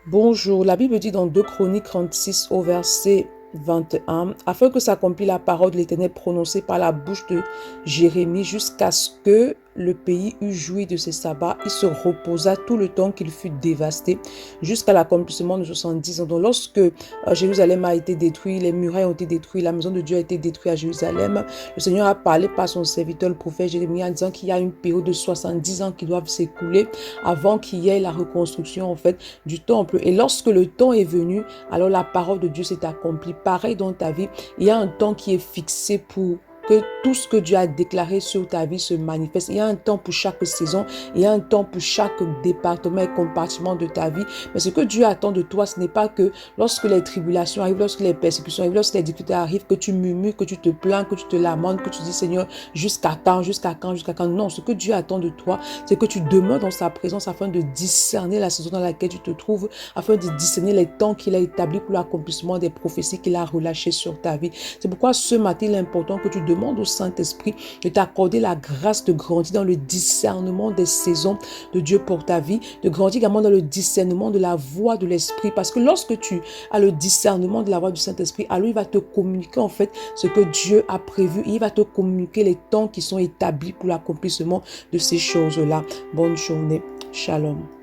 Bonjour, la Bible dit dans 2 Chroniques 36 au verset 21, afin que s'accomplisse la parole de l'Éternel prononcée par la bouche de Jérémie jusqu'à ce que le pays eut joui de ses sabbats, il se reposa tout le temps qu'il fut dévasté jusqu'à l'accomplissement de 70 ans. Donc lorsque Jérusalem a été détruit, les murailles ont été détruites, la maison de Dieu a été détruite à Jérusalem, le Seigneur a parlé par son serviteur le prophète Jérémie en disant qu'il y a une période de 70 ans qui doivent s'écouler avant qu'il y ait la reconstruction en fait du temple. Et lorsque le temps est venu, alors la parole de Dieu s'est accomplie. Pareil dans ta vie, il y a un temps qui est fixé pour que tout ce que Dieu a déclaré sur ta vie se manifeste. Il y a un temps pour chaque saison, il y a un temps pour chaque département et compartiment de ta vie. Mais ce que Dieu attend de toi, ce n'est pas que lorsque les tribulations arrivent, lorsque les persécutions arrivent, lorsque les difficultés arrivent, que tu murmures, que tu te plains, que tu te lamentes, que tu dis Seigneur, jusqu'à quand, jusqu'à quand, jusqu'à quand. Non, ce que Dieu attend de toi, c'est que tu demeures dans sa présence afin de discerner la saison dans laquelle tu te trouves, afin de discerner les temps qu'il a établis pour l'accomplissement des prophéties qu'il a relâchées sur ta vie. C'est pourquoi ce matin, il est important que tu demande au Saint-Esprit de t'accorder la grâce de grandir dans le discernement des saisons de Dieu pour ta vie, de grandir également dans le discernement de la voix de l'Esprit, parce que lorsque tu as le discernement de la voix du Saint-Esprit, alors il va te communiquer en fait ce que Dieu a prévu, il va te communiquer les temps qui sont établis pour l'accomplissement de ces choses-là. Bonne journée. Shalom.